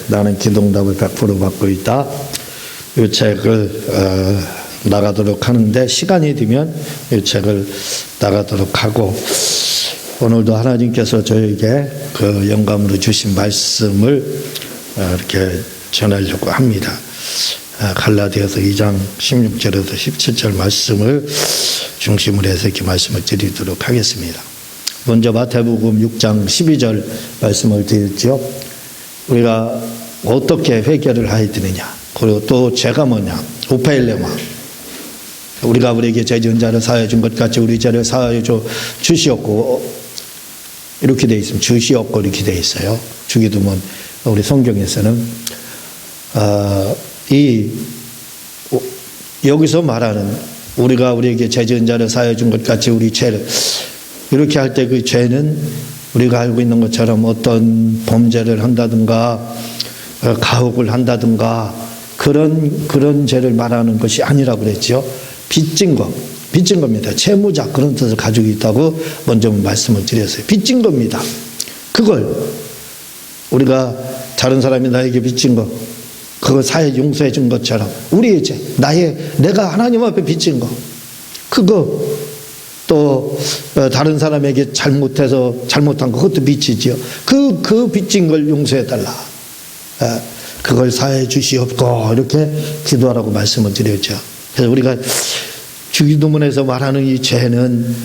나는 기도응답을 100% 받고 있다. 이 책을 나가도록 하는데, 시간이 되면 이 책을 나가도록 하고, 오늘도 하나님께서 저에게 그 영감으로 주신 말씀을 이렇게 전하려고 합니다. 갈라디아서 2장 16절에서 17절 말씀을 중심으로 해서 이렇게 말씀을 드리도록 하겠습니다. 먼저 마태복음 6장 12절 말씀을 드렸죠. 우리가 어떻게 회개를 해야 되느냐, 그리고 또 죄가 뭐냐, 오페일레마, 우리가 우리에게 죄 지은 자를 사하여 준 것 같이 우리 죄를 사하여 주시옵고, 이렇게 되어 있습니다. 주시옵고 이렇게 되어 있어요. 주기도문 우리 성경에서는 여기서 말하는 우리가 우리에게 죄 지은 자를 사하여 준 것 같이 우리 죄를, 이렇게 할 때 그 죄는 우리가 알고 있는 것처럼 어떤 범죄를 한다든가 가혹을 한다든가 그런 죄를 말하는 것이 아니라고 그랬죠. 빚진 겁니다. 채무자, 그런 뜻을 가지고 있다고 먼저 말씀을 드렸어요. 빚진 겁니다. 그걸 우리가 다른 사람이 나에게 빚진 거, 그걸 용서해 준 것처럼 우리의 죄, 내가 하나님 앞에 빚진 거, 그거 또 다른 사람에게 잘못한 거, 그것도 빚이지요. 그 빚진 걸 용서해 달라. 그걸 사해 주시옵고 이렇게 기도하라고 말씀을 드렸죠. 그래서 우리가 주기도문에서 말하는 이 죄는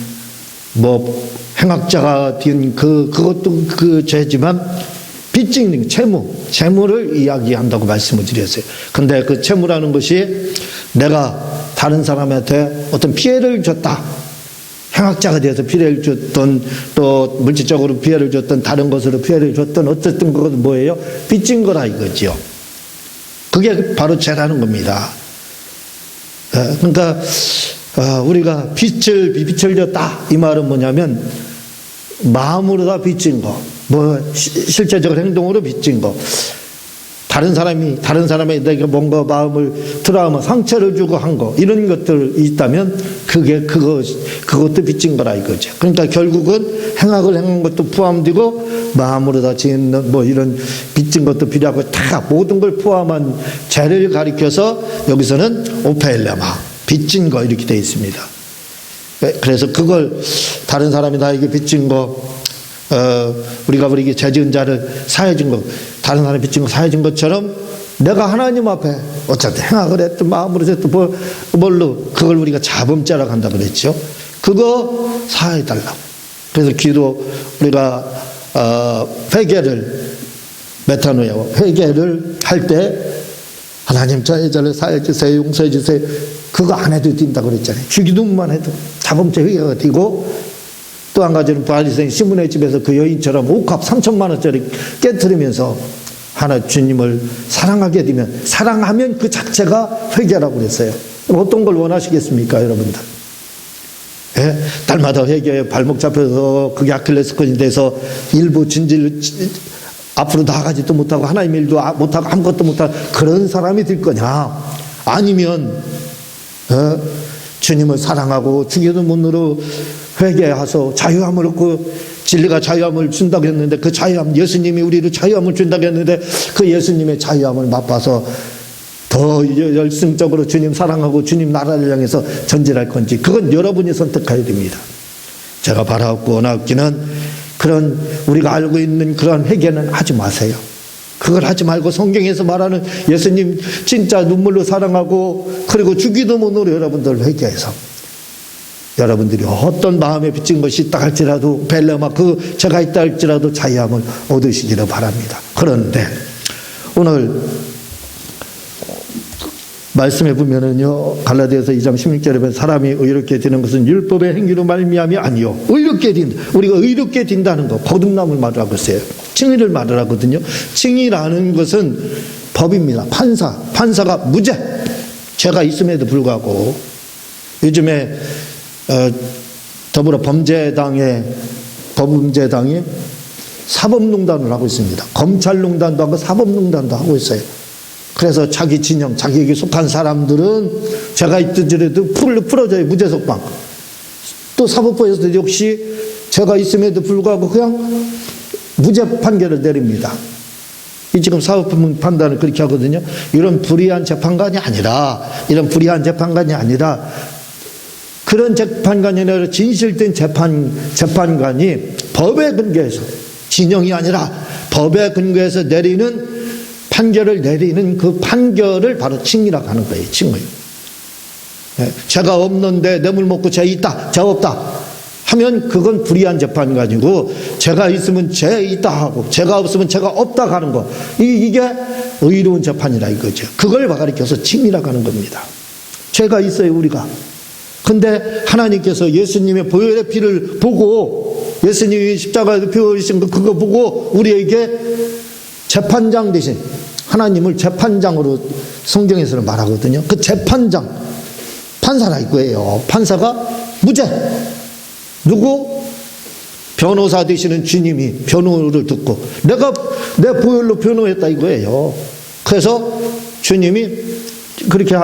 뭐 행악자가 된 그것도 그 죄지만, 빚진 채무를 이야기한다고 말씀을 드렸어요. 근데 그 채무라는 것이 내가 다른 사람한테 어떤 피해를 줬다, 행악자가 되어서 피해를 줬던, 또 물질적으로 피해를 줬던, 다른 것으로 피해를 줬던, 어쨌든 그것은 뭐예요? 빚진 거라 이거지요. 그게 바로 죄라는 겁니다. 그러니까 우리가 빚을 졌다, 이 말은 뭐냐면 마음으로 다 빚진 거, 실제적인 행동으로 빚진 거, 다른 사람에게 뭔가 마음을 트라우마, 상처를 주고 한 거, 이런 것들이 있다면 그것도 빚진 거라 이거죠. 그러니까 결국은 행악을 행한 것도 포함되고 마음으로 다 지은 이런 빚진 것도 필요하고, 다 모든 걸 포함한 죄를 가리켜서 여기서는 오페일레마, 빚진 거 이렇게 되어 있습니다. 그래서 그걸 다른 사람이 나에게 빚진 거, 우리가 우리에게 죄 지은 자를 사해 준 거, 다른 사람이 빚진 거 사해 준 것처럼 내가 하나님 앞에 어쨌든 행악을 했든 마음으로 했든 뭘로, 그걸 우리가 자범죄라고 한다고 그랬죠. 그거 사해 달라고. 그래서 우리가 회개를 할 때 하나님 저의 죄를 사해 주세요, 용서해 주세요, 그거 안 해도 된다고 그랬잖아요. 주기도문만 해도 자범죄 회개가 되고, 또 한 가지는 바리새인 시몬의 집에서 그 여인처럼 옥합 3천만 원짜리 깨트리면서 주님을 사랑하게 되면, 사랑하면 그 자체가 회개라고 그랬어요. 어떤 걸 원하시겠습니까, 여러분들? 예? 날마다 회개에 발목 잡혀서 그게 아킬레스건이 돼서 일부 앞으로 나아가지도 못하고 하나님 일도 못하고 아무것도 못하고 그런 사람이 될 거냐? 아니면 주님을 사랑하고 주기도문으로 회개해서 자유함을 얻고, 진리가 자유함을 준다고 했는데 그 자유함, 예수님이 우리를 자유함을 준다고 했는데 그 예수님의 자유함을 맛봐서 더 열심적으로 주님 사랑하고 주님 나라를 향해서 전진할 건지, 그건 여러분이 선택해야 됩니다. 제가 바라옵고 원하옵기는 그런 우리가 알고 있는 그런 회개는 하지 마세요. 그걸 하지 말고 성경에서 말하는 예수님 진짜 눈물로 사랑하고, 그리고 주기도문으로 여러분들 회개해서 여러분들이 어떤 마음에 빚진 것이 있다 할지라도, 제가 있다 할지라도 자유함을 얻으시기를 바랍니다. 그런데 오늘 말씀해 보면은요, 갈라디아서 2장 16절에 보면 사람이 의롭게 되는 것은 율법의 행위로 말미암이 아니요, 우리가 의롭게 된다는 거, 거듭남을 말하고 있어요. 칭의를 말하거든요. 칭의라는 것은 법입니다. 판사가 무죄, 죄가 있음에도 불구하고, 요즘에 더불어 범죄당이 사법농단을 하고 있습니다. 검찰농단도 하고 사법농단도 하고 있어요. 그래서 자기 진영, 자기에게 속한 사람들은 죄가 있더라도 풀어줘요. 무죄석방. 또 사법부에서도 역시 죄가 있음에도 불구하고 그냥 무죄 판결을 내립니다. 이 지금 사법부문 판단을 그렇게 하거든요. 이런 불의한 재판관이 아니라 그런 재판관이 아니라 진실된 재판관이 법에 근거해서, 진영이 아니라 법에 근거해서 판결을 내리는 그 판결을 바로 칭의라고 하는 거예요. 칭의. 죄가 없는데 뇌물 먹고 죄 있다, 죄 없다 하면 그건 불의한 재판관이고, 죄가 있으면 죄 있다 하고 죄가 없으면 죄가 없다 하는 거, 이게 의로운 재판이라 이거죠. 그걸 가리켜서 칭의라고 하는 겁니다. 죄가 있어요, 우리가. 근데 하나님께서 예수님의 보혈의 피를 보고, 예수님이 십자가에서 피 흘리신 거 그거 보고 우리에게 재판장 대신 하나님을 재판장으로 성경에서는 말하거든요. 그 재판장, 판사라 이거예요. 판사가 무죄. 누구? 변호사 되시는 주님이 변호를 듣고 내가 내 보혈로 변호했다 이거예요. 그래서 주님이 그렇게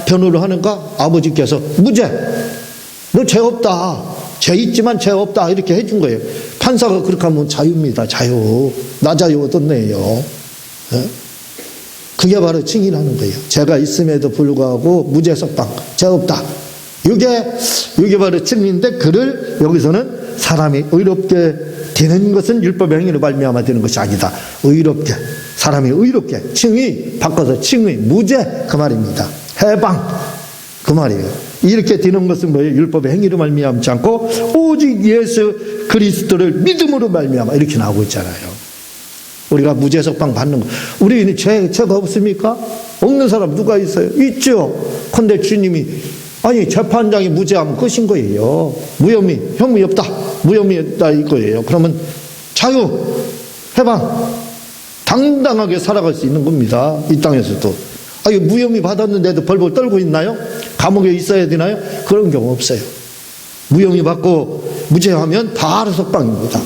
변호를 하는가 아버지께서 무죄, 너 죄 없다, 죄 있지만 죄 없다 이렇게 해준 거예요. 판사가 그렇게 하면 자유입니다. 자유. 나 자유 얻었네요. 그게 바로 칭의라는 거예요. 죄가 있음에도 불구하고 무죄 석방, 죄 없다. 이게 바로 칭의인데, 그를 여기서는 사람이 의롭게 되는 것은 율법의 행위로 말미암아 되는 것이 아니다. 의롭게, 사람이 의롭게, 칭의 바꿔서 칭의, 무죄 그 말입니다. 해방 그 말이에요. 이렇게 되는 것은 뭐예요? 율법의 행위로 말미암지 않고 오직 예수 그리스도를 믿음으로 말미암아, 이렇게 나오고 있잖아요. 우리가 무죄 석방 받는 거, 우리는 죄가 없습니까? 없는 사람 누가 있어요? 있죠. 근데 주님이 재판장이 무죄하면 끝인 거예요. 혐의 없다, 무혐의 없다 이거예요. 그러면 자유, 해방, 당당하게 살아갈 수 있는 겁니다. 이 땅에서도. 무혐의 받았는데도 벌벌 떨고 있나요? 감옥에 있어야 되나요? 그런 경우 없어요. 무혐의 받고 무죄하면 바로 석방입니다.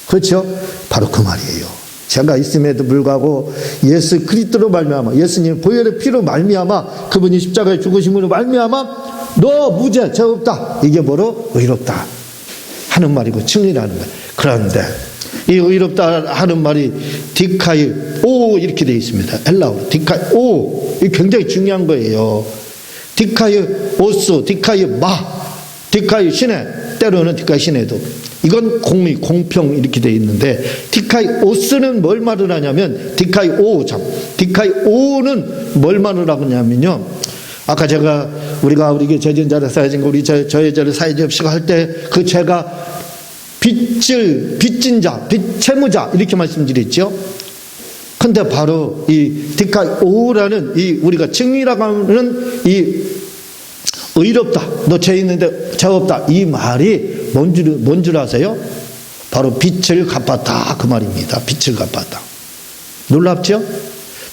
그렇죠? 바로 그 말이에요. 죄가 있음에도 불구하고 예수 그리스도로 말미암아, 예수님 보혈의 피로 말미암아, 그분이 십자가에 죽으심으로 말미암아 너 무죄, 죄 없다, 이게 뭐로? 의롭다 하는 말이고 칭의라는 거예요. 그런데 이 의롭다 하는 말이 디카이 오 이렇게 되어 있습니다. 헬라어로 디카이 오, 이 굉장히 중요한 거예요. 디카이 오스, 디카이 마, 디카이 신의, 때로는 디카이 신의도, 이건 공의, 공평 이렇게 되어 있는데, 디카이 오스는 뭘 말을 하냐면 디카이 오는 뭘 말을 하냐면요, 아까 우리가 제전자를 사여진 거, 우리 저의 죄를 사여지 없이가 할 때 그 죄가 빚진 자, 채무자 이렇게 말씀드렸죠. 근데 바로 이 디카이 오라는 이 우리가 칭의라고 하는 이 의롭다, 너 죄 있는데 죄 없다, 이 말이 뭔 줄 아세요? 바로 빚을 갚았다 그 말입니다. 빚을 갚았다. 놀랍죠?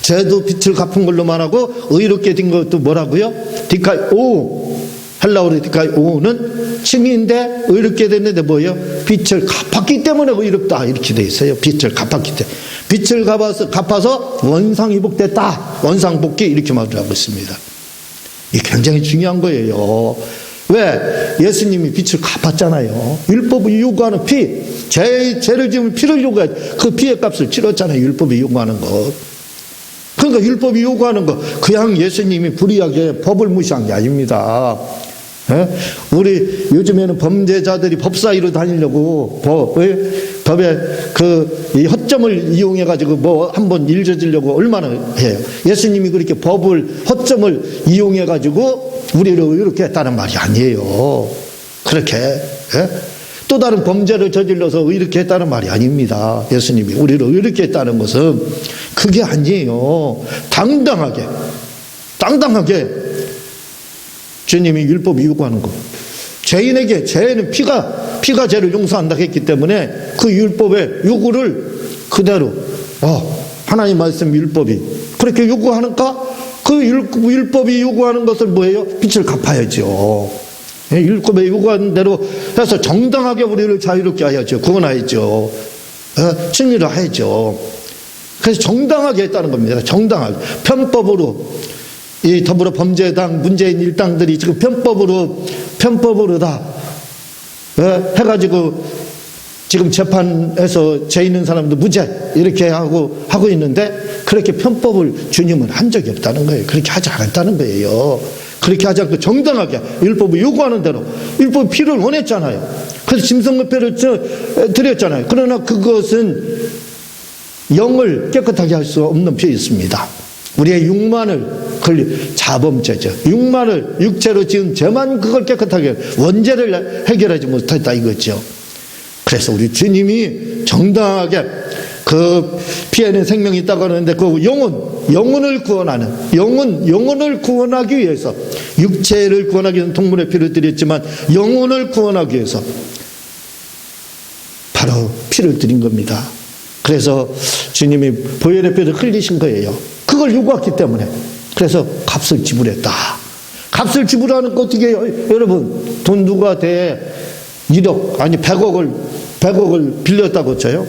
죄도 빚을 갚은 걸로 말하고 의롭게 된 것도 뭐라고요? 디카이 오, 헬라어로 디카이 오는 칭의인데 의롭게 됐는데 뭐예요? 빚을 갚았기 때문에 의롭다 이렇게 돼 있어요. 빚을 갚았기 때문에. 빚을 갚아서 원상이복됐다, 원상복귀 이렇게 말을 하고 있습니다. 이게 굉장히 중요한 거예요. 왜? 예수님이 빚을 갚았잖아요. 율법이 요구하는 피, 죄를 지으면 피를 요구해, 그 피의 값을 치렀잖아요. 율법이 요구하는 것. 그러니까 율법이 요구하는 것, 그냥 예수님이 불의하게 법을 무시한 게 아닙니다. 우리 요즘에는 범죄자들이 법 사이로 다니려고 법의 이 허점을 이용해 가지고 한번 일 저지려고 얼마나 해요. 예수님이 그렇게 법을 허점을 이용해 가지고 우리를 이렇게 했다는 말이 아니에요. 그렇게 또 다른 범죄를 저질러서 이렇게 했다는 말이 아닙니다. 예수님이 우리를 이렇게 했다는 것은 그게 아니에요. 당당하게 주님이 율법이 요구하는 거, 죄인에게, 죄는 피가 죄를 용서한다 했기 때문에 그 율법의 요구를 그대로 하나님 말씀 율법이 그렇게 요구하는가? 그 율법이 요구하는 것은 뭐예요? 빚을 갚아야죠. 율법에 요구하는 대로 해서 정당하게 우리를 자유롭게 하야죠. 구원하야죠. 칭의를 하야죠. 그래서 정당하게 했다는 겁니다. 정당하게. 편법으로 이 더불어 범죄당, 문재인 일당들이 지금 편법으로 다 해가지고 지금 재판에서 죄 있는 사람도 무죄 이렇게 하고 있는데 그렇게 편법을 주님은 한 적이 없다는 거예요. 그렇게 하지 않았다는 거예요. 그렇게 하지 않고 정당하게 율법을 요구하는 대로 율법 피를 원했잖아요. 그래서 짐승의 피를 드렸잖아요. 그러나 그것은 영을 깨끗하게 할 수 없는 피였습니다. 우리의 육만을 자범죄죠. 육만을 육체로 지은 죄만 그걸 깨끗하게 원죄를 해결하지 못했다 이거죠. 그래서 우리 주님이 정당하게 그 피에는 생명이 있다고 하는데 그 영혼을 구원하는 영혼을 구원하기 위해서 육체를 구원하기 위해서 동물의 피를 드렸지만 영혼을 구원하기 위해서 바로 피를 드린 겁니다. 그래서 주님이 보혈의 피를 흘리신 거예요. 그걸 요구했기 때문에. 그래서 값을 지불했다. 값을 지불하는 거 어떻게 해요? 여러분 돈 누가 대 1억 아니 100억을 빌렸다고 쳐요.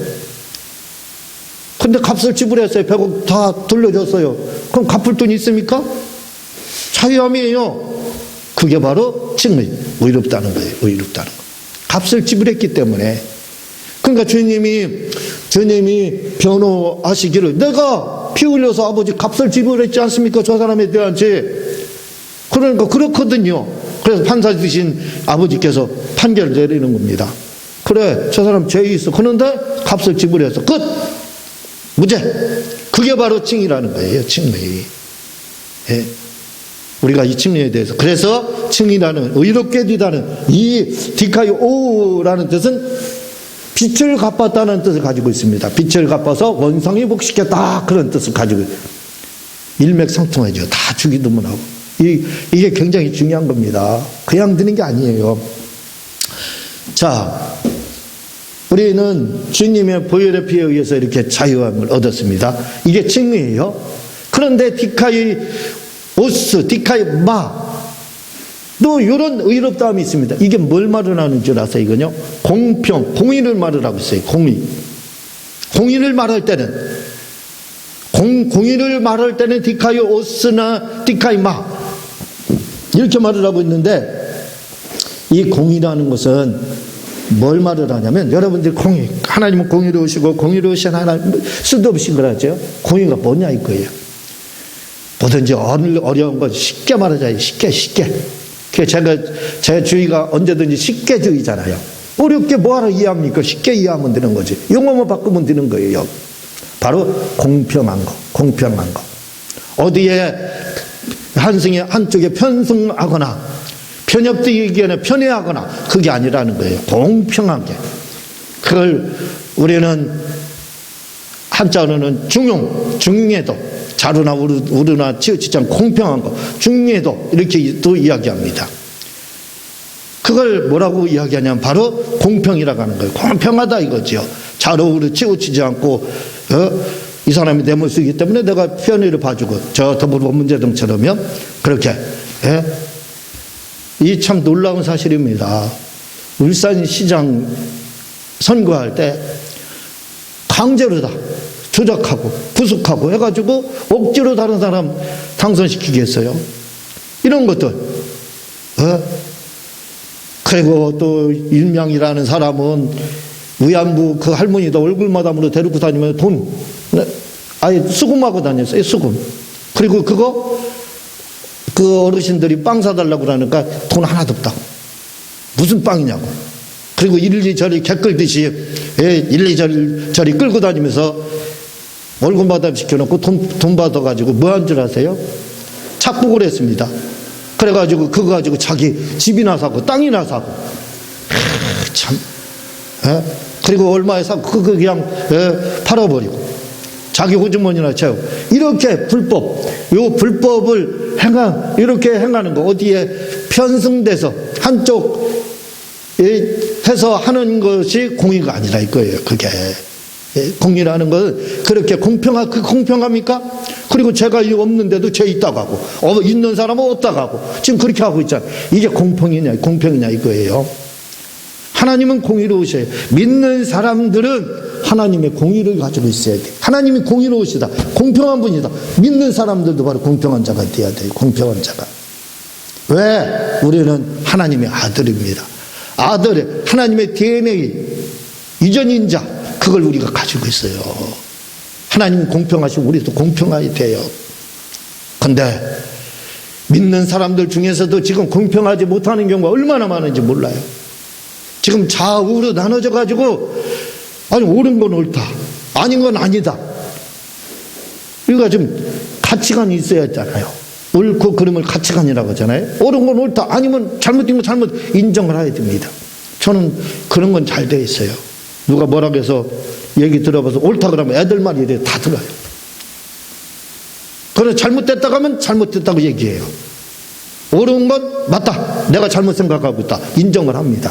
근데 값을 지불했어요. 100억 다 돌려줬어요. 그럼 갚을 돈이 있습니까? 자유함이에요. 그게 바로 칭의, 의롭다는 거예요. 의롭다는 거. 값을 지불했기 때문에. 그러니까 주님이 변호하시기를 내가 피 흘려서 아버지 값을 지불했지 않습니까? 저 사람에 대한 죄. 그러니까 그렇거든요. 그래서 판사 되신 아버지께서 판결을 내리는 겁니다. 그래, 저 사람 죄 있어. 그런데 값을 지불해서 끝! 무죄! 그게 바로 칭의라는 거예요. 칭의. 예. 우리가 이 칭의에 대해서. 그래서 칭의라는, 의롭게 되다는 이 디카이오라는 뜻은 빛을 갚았다는 뜻을 가지고 있습니다. 빛을 갚아서 원상이 복시켰다. 그런 뜻을 가지고 일맥상통하죠. 다 주기도문 하고. 이게 굉장히 중요한 겁니다. 그냥 드는 게 아니에요. 자, 우리는 주님의 보혈의 피에 의해서 이렇게 자유함을 얻었습니다. 이게 칭의예요. 그런데 디카이오스, 디카이마 또 이런 의롭다함이 있습니다. 이게 뭘 말을 하는 줄 아세요? 이거요? 공평, 공의를 말을 하고 있어요. 공의를 말할 때는 공의를 말할 때는 디카이오스나 디카이마 이렇게 말을 하고 있는데 이 공의라는 것은 뭘 말을 하냐면 여러분들 공의, 하나님은 공의로우시고 공의로우신 하나님 수도 없이 그러죠. 공의가 뭐냐 이거예요. 뭐든지 어려운 건 쉽게 말하자요. 쉽게. 제 주의가 언제든지 쉽게 주의잖아요. 어렵게 뭐하러 이해합니까? 쉽게 이해하면 되는 거지. 용어만 바꾸면 되는 거예요. 바로 공평한 거. 어디에 한쪽에 편승하거나 편협되기에는 편애하거나 그게 아니라는 거예요. 공평하게. 그걸 우리는 한자로는 중용에도 자루나 우르나 치우치지 않고 공평한 거, 중용에도 이렇게 또 이야기합니다. 그걸 뭐라고 이야기하냐면 바로 공평이라고 하는 거예요. 공평하다 이거죠. 자루 우르 치우치지 않고 이 사람이 내 모습이기 때문에 내가 편의를 봐주고 저 더불어민주당처럼요. 그렇게 이 참 놀라운 사실입니다. 울산시장 선거할 때 강제로 다 조작하고 부숙하고 해가지고 억지로 다른 사람 당선시키게 했어요. 이런 것들. 그리고 또 일명이라는 사람은 위안부 그 할머니도 얼굴마담으로 데리고 다니면 돈 아예 수금하고 다녔어요. 수금. 그리고 그 어르신들이 빵 사달라고 그러니까 돈 하나도 없다고. 무슨 빵이냐고. 그리고 이리저리 개 끌듯이 이리저리 끌고 다니면서 얼굴마담 시켜놓고 돈 받아가지고 뭐 한 줄 아세요? 착복을 했습니다. 그래가지고 그거 가지고 자기 집이나 사고 땅이나 사고. 참. 그리고 얼마에 사고 그거 그냥 팔아버리고 자기 호주머니나 채우고 이렇게 불법을 이렇게 행하는 거 어디에 편승돼서 한쪽 해서 하는 것이 공의가 아니라 이거예요. 그게 공의라는 것은 그렇게 공평합니까? 그리고 죄가 없는데도 죄 있다고 하고 있는 사람은 없다고 하고 지금 그렇게 하고 있잖아요. 이게 공평이냐 이거예요. 하나님은 공의로우셔요. 믿는 사람들은 하나님의 공의를 가지고 있어야 돼. 하나님이 공의로우시다. 공평한 분이다. 믿는 사람들도 바로 공평한 자가 되어야 돼요. 공평한 자가. 왜? 우리는 하나님의 아들입니다. 하나님의 DNA 유전인 자, 그걸 우리가 가지고 있어요. 하나님 공평하시고 우리도 공평해야 돼요. 근데 믿는 사람들 중에서도 지금 공평하지 못하는 경우가 얼마나 많은지 몰라요. 지금 좌우로 나눠져 가지고 아니 옳은 건 옳다, 아닌 건 아니다. 우리가 좀 가치관이 있어야 했잖아요. 옳고 그름을 가치관이라고 하잖아요. 옳은 건 옳다, 아니면 잘못된 건 잘못 인정을 해야 됩니다. 저는 그런 건 잘 돼 있어요. 누가 뭐라고 해서 얘기 들어봐서 옳다 그러면 애들 말이 이래 다 들어요. 그래서 잘못됐다고 하면 잘못됐다고 얘기해요. 옳은 건 맞다, 내가 잘못 생각하고 있다, 인정을 합니다.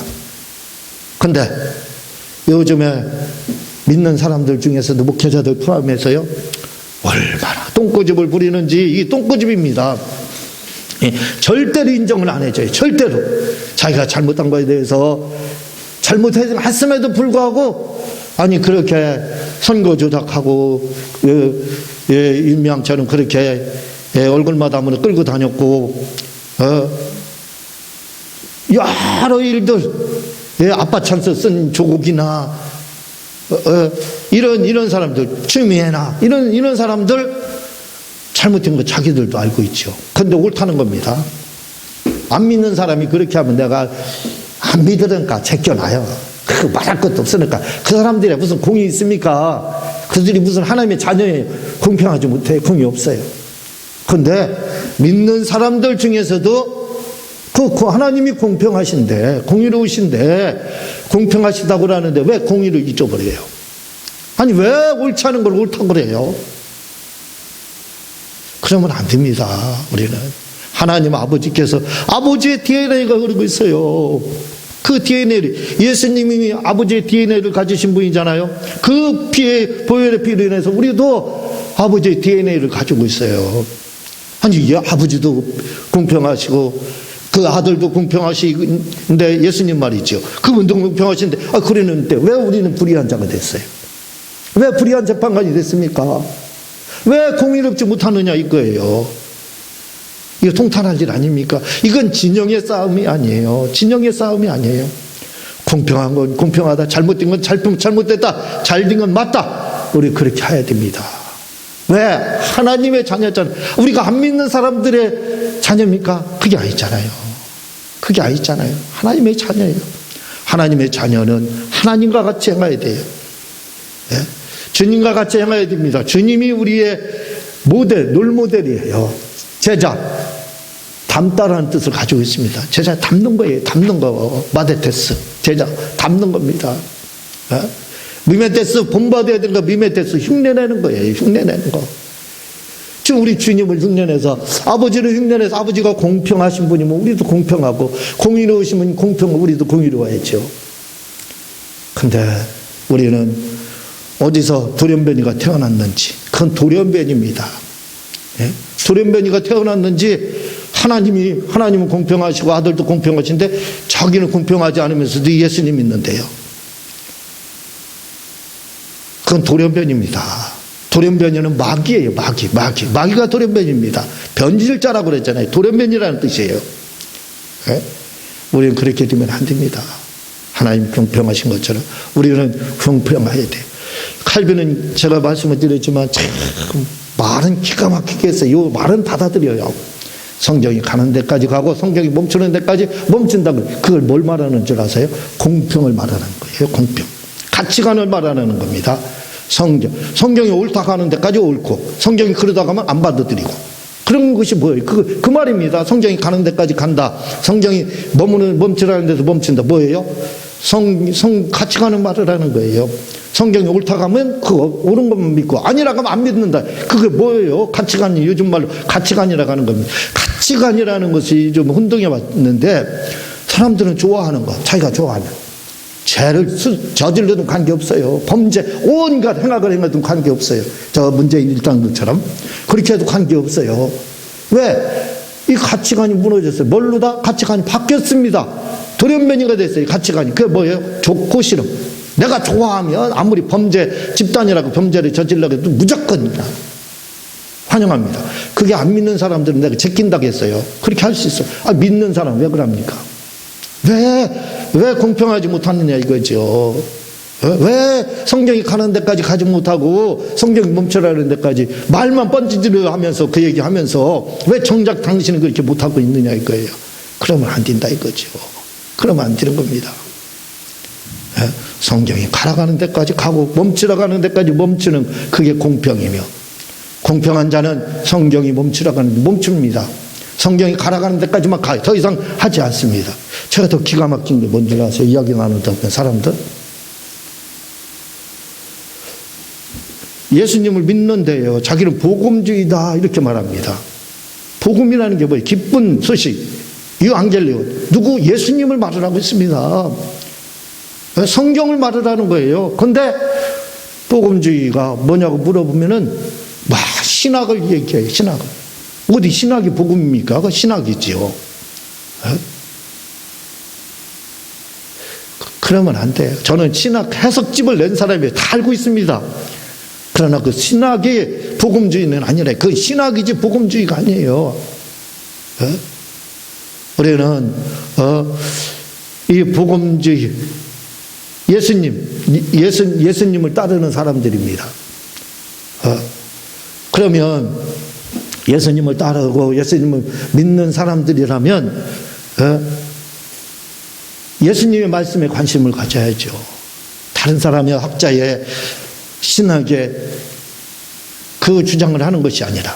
근데 요즘에 믿는 사람들 중에서도 목회자들 포함해서요, 얼마나 똥꼬집을 부리는지. 이 똥꼬집입니다. 절대로 인정을 안 해줘요. 절대로. 자기가 잘못한 거에 대해서 잘못했음에도 불구하고 아니 그렇게 선거 조작하고 윤미향처럼 그렇게 얼굴마담으로 끌고 다녔고 여러 일들, 아빠 찬스 쓴 조국이나 이런 사람들, 추미애나 이런 사람들 잘못된 거 자기들도 알고 있죠. 근데 옳다는 겁니다. 안 믿는 사람이 그렇게 하면 내가 안 믿으니까 제껴놔요. 그 말할 것도 없으니까. 그 사람들이 무슨 공이 있습니까? 그들이 무슨 하나님의 자녀예요. 공평하지 못해요. 공이 없어요. 근데 믿는 사람들 중에서도 그 하나님이 공평하신데, 공의로우신데, 공평하시다고 그러는데 왜 공의를 잊어버려요? 아니 왜 옳지 않은 걸 옳다고 그래요? 그러면 안 됩니다. 우리는 하나님 아버지께서, 아버지의 DNA가 흐르고 있어요. 그 DNA를, 예수님이 아버지의 DNA를 가지신 분이잖아요. 그 피의 보혈의 피로 인해서 우리도 아버지의 DNA를 가지고 있어요. 아니 아버지도 공평하시고 그 아들도 공평하시는데, 예수님 말이죠, 그분도 공평하신데 그러는데 왜 우리는 불의한 자가 됐어요? 왜 불의한 재판관이 됐습니까? 왜 공의롭지 못하느냐 이거예요. 이거 통탄할 일 아닙니까? 이건 진영의 싸움이 아니에요. 진영의 싸움이 아니에요. 공평한 건 공평하다, 잘못된 건 잘못됐다, 잘된 건 맞다, 우리 그렇게 해야 됩니다. 왜? 하나님의 자녀잖아요. 우리가 안 믿는 사람들의 자녀입니까? 그게 아니잖아요. 그게 아니잖아요. 하나님의 자녀예요. 하나님의 자녀는 하나님과 같이 행해야 돼요. 예? 주님과 같이 행해야 됩니다. 주님이 우리의 모델, 롤모델이에요. 제자, 닮다라는 뜻을 가지고 있습니다. 제자 닮는 거예요. 닮는 거. 마데테스, 제자 닮는 겁니다. 예? 미메테스, 본받아야 되는 거, 미메테스, 흉내내는 거예요. 흉내내는 거. 지금 우리 주님을 흉내내서, 아버지를 흉내내서, 아버지가 공평하신 분이면 우리도 공평하고, 공의로우시면 우리도 공의로워야죠. 근데 우리는 어디서 돌연변이가 태어났는지, 그건 돌연변입니다. 예? 돌연변이가 태어났는지, 하나님은 공평하시고 아들도 공평하신데 자기는 공평하지 않으면서도 예수님 믿는데요. 그건 돌연변입니다. 돌연변이는 마귀예요. 마귀가 돌연변입니다. 변질자라고 그랬잖아요. 돌연변이라는 뜻이에요. 네? 우리는 그렇게 되면 안 됩니다. 하나님 공평하신 것처럼 우리는 공평해야 돼요. 칼빈은 제가 말씀을 드렸지만 참 말은 기가 막히게 했어요. 이 말은 받아들여요. 성경이 가는 데까지 가고 성경이 멈추는 데까지 멈춘다고. 그걸 뭘 말하는 줄 아세요? 공평을 말하는 거예요. 공평. 가치관을 말하는 겁니다. 성경이 옳다 하는 데까지 옳고, 성경이 그러다 가면 안 받아들이고. 그런 것이 뭐예요? 그 말입니다. 성경이 가는 데까지 간다. 성경이 멈추라는 데서 멈춘다. 뭐예요? 가치관을 말을 하는 거예요. 성경이 옳다 가면 그거 옳은 것만 믿고, 아니라 가면 안 믿는다. 그게 뭐예요? 가치관이, 요즘 말로 가치관이라고 하는 겁니다. 가치관이라는 것이 좀 혼동해 왔는데, 사람들은 좋아하는 거, 자기가 좋아하는 죄를 저질러도 관계없어요. 범죄, 온갖 행악을 행해도 관계없어요. 저 문재인 일당들처럼. 그렇게 해도 관계없어요. 왜? 이 가치관이 무너졌어요. 뭘로다? 가치관이 바뀌었습니다. 돌연변이가 됐어요. 가치관이. 그게 뭐예요? 좋고 싫음. 내가 좋아하면 아무리 집단이라고 범죄를 저질러도 해도 무조건이다. 환영합니다. 그게 안 믿는 사람들은 내가 제낀다고 했어요. 그렇게 할 수 있어요. 믿는 사람 왜 그럽니까? 왜 공평하지 못하느냐 이거죠. 왜 성경이 가는 데까지 가지 못하고 성경이 멈춰라는 데까지 말만 뻔지르 하면서 그 얘기하면서 왜 정작 당신은 그렇게 못하고 있느냐 이거예요. 그러면 안 된다 이거죠. 그러면 안 되는 겁니다. 성경이 가라가는 데까지 가고 멈추라 가는 데까지 멈추는 그게 공평이며, 공평한 자는 성경이 멈추라 가는 데 멈춥니다. 성경이 가라가는 데까지만 가요. 더 이상 하지 않습니다. 제가 더 기가 막힌 게 뭔지 아세요? 이야기 나누다 보면 사람들 예수님을 믿는데요, 자기는 복음주의다 이렇게 말합니다. 복음이라는 게 뭐예요? 기쁜 소식, 유앙겔리온. 누구? 예수님을 말을 하고 있습니다. 성경을 말을 하는 거예요. 그런데 복음주의가 뭐냐고 물어보면은 막 신학을 얘기해요. 신학을. 어디 신학이 복음입니까? 그 신학이지요. 그러면 안 돼요. 저는 신학 해석집을 낸 사람이 다 알고 있습니다. 그러나 그 신학이 복음주의는 아니라, 그 신학이지 복음주의가 아니에요. 우리는 이 복음주의, 예수님을 따르는 사람들입니다. 그러면 예수님을 따르고 예수님을 믿는 사람들이라면 예수님의 말씀에 관심을 가져야죠. 다른 사람의 학자의 신학의 그 주장을 하는 것이 아니라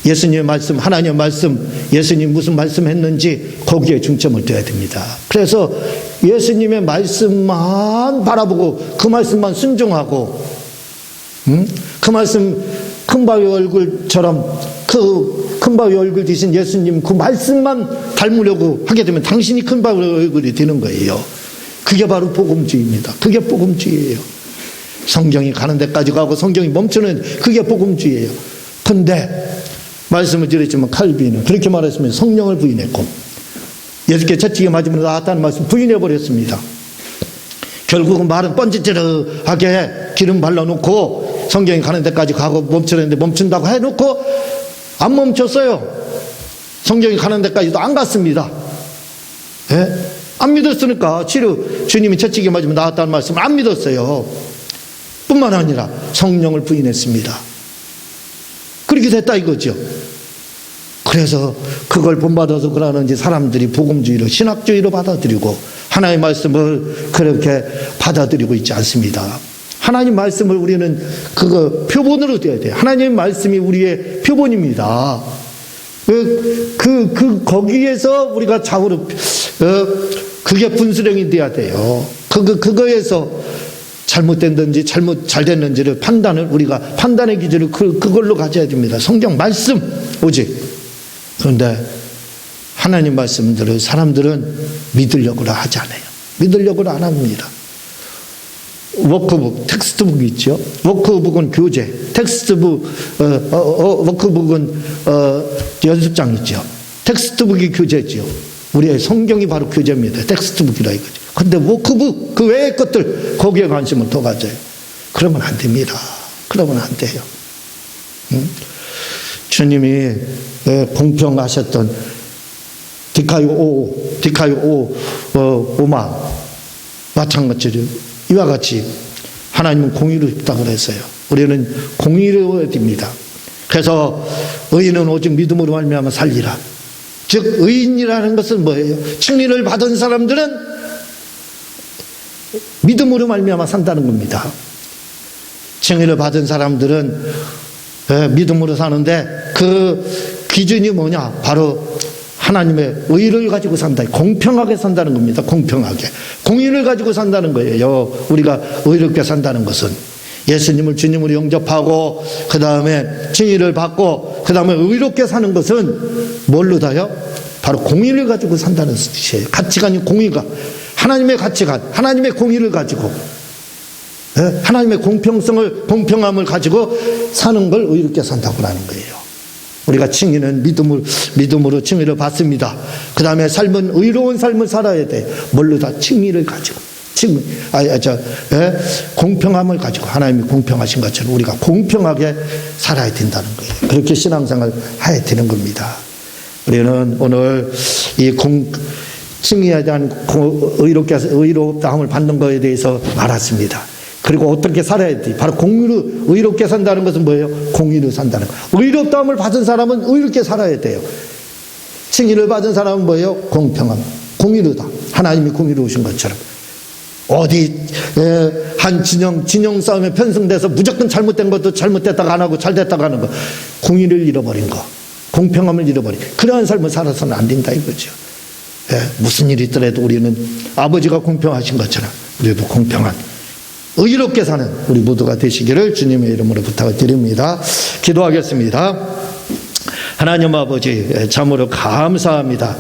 예수님의 말씀, 하나님의 말씀, 예수님 무슨 말씀했는지 거기에 중점을 둬야 됩니다. 그래서 예수님의 말씀만 바라보고 그 말씀만 순종하고, 그 말씀 큰 바위 얼굴처럼 그 큰 바위 얼굴 되신 예수님 그 말씀만 닮으려고 하게 되면 당신이 큰 바위 얼굴이 되는 거예요. 그게 바로 복음주의입니다. 그게 복음주의예요. 성경이 가는 데까지 가고 성경이 멈추는, 그게 복음주의예요. 그런데 말씀을 드렸지만 칼빈은 그렇게 말했습니다. 성령을 부인했고 예수께 채찍에 맞으면 나았다는 말씀 부인해버렸습니다. 결국은 말은 뻔지르르하게 기름 발라놓고 성경이 가는 데까지 가고 멈추는데 멈춘다고 해놓고 안 멈췄어요. 성경이 가는 데까지도 안 갔습니다. 안 믿었으니까 주님이 채찍에 맞으면 나았다는 말씀을 안 믿었어요. 뿐만 아니라 성령을 부인했습니다. 그렇게 됐다 이거죠. 그래서 그걸 본받아서 그러는지 사람들이 복음주의로, 신학주의로 받아들이고 하나님의 말씀을 그렇게 받아들이고 있지 않습니다. 하나님 말씀을 우리는 그거 표본으로 둬야 돼요. 하나님의 말씀이 우리의 표본입니다. 거기에서 우리가 그게 분수령이 돼야 돼요. 그거에서 잘못됐는지 잘 됐는지를 우리가 판단의 기준을 그걸로 가져야 됩니다. 성경 말씀 오직. 그런데 하나님 말씀들을 사람들은 믿으려고 하지 않아요. 믿으려고 안 합니다. 워크북, 텍스트북이 있죠. 워크북은 교재, 텍스트북, 워크북은 연습장이죠. 텍스트북이 교재죠. 우리의 성경이 바로 교재입니다. 텍스트북이라 이거죠. 근데 워크북, 그 외의 것들, 거기에 관심을 더 가져요. 그러면 안 됩니다. 그러면 안 돼요. 주님이 공평하셨던 디카요 오마 마찬가지로 이와 같이 하나님은 공의로 있다고 그랬어요. 우리는 공의로워야 됩니다. 그래서 의인은 오직 믿음으로 말미암아 살리라. 즉 의인이라는 것은 뭐예요? 승리를 받은 사람들은 믿음으로 말미암아 산다는 겁니다. 승리를 받은 사람들은 믿음으로 사는데 그 기준이 뭐냐? 바로 하나님의 의를 가지고 산다. 공평하게 산다는 겁니다. 공평하게. 공의를 가지고 산다는 거예요. 우리가 의롭게 산다는 것은 예수님을 주님으로 영접하고 그 다음에 칭의를 받고 그 다음에 의롭게 사는 것은 뭘로 다요? 바로 공의를 가지고 산다는 뜻이에요. 가치관이 공의가, 하나님의 가치관, 하나님의 공의를 가지고 하나님의 공평함을 가지고 사는 걸 의롭게 산다고 하는 거예요. 우리가 칭의는 믿음으로 칭의를 받습니다. 그 다음에 삶은 의로운 삶을 살아야 돼. 뭘로 다? 칭의를 가지고. 공평함을 가지고 하나님이 공평하신 것처럼 우리가 공평하게 살아야 된다는 거예요. 그렇게 신앙생활 해야 되는 겁니다. 우리는 오늘 승리에 대한 의롭다함을 받는 것에 대해서 알았습니다. 그리고 어떻게 살아야 돼? 바로 공의로 의롭게 산다는 것은 뭐예요? 공의로 산다는 거. 의롭다함을 받은 사람은 의롭게 살아야 돼요. 칭의를 받은 사람은 뭐예요? 공평함, 공의로다. 하나님이 공의로우신 것처럼. 어디 한 진영 싸움에 편승돼서 무조건 잘못된 것도 잘못됐다가 안 하고 잘됐다가 하는 거, 공의를 잃어버린 거, 공평함을 잃어버린, 그러한 삶을 살아서는 안 된다 이거죠. 무슨 일이 있더라도 우리는 아버지가 공평하신 것처럼 우리도 공평한 의롭게 사는 우리 모두가 되시기를 주님의 이름으로 부탁을 드립니다. 기도하겠습니다. 하나님 아버지, 참으로 감사합니다.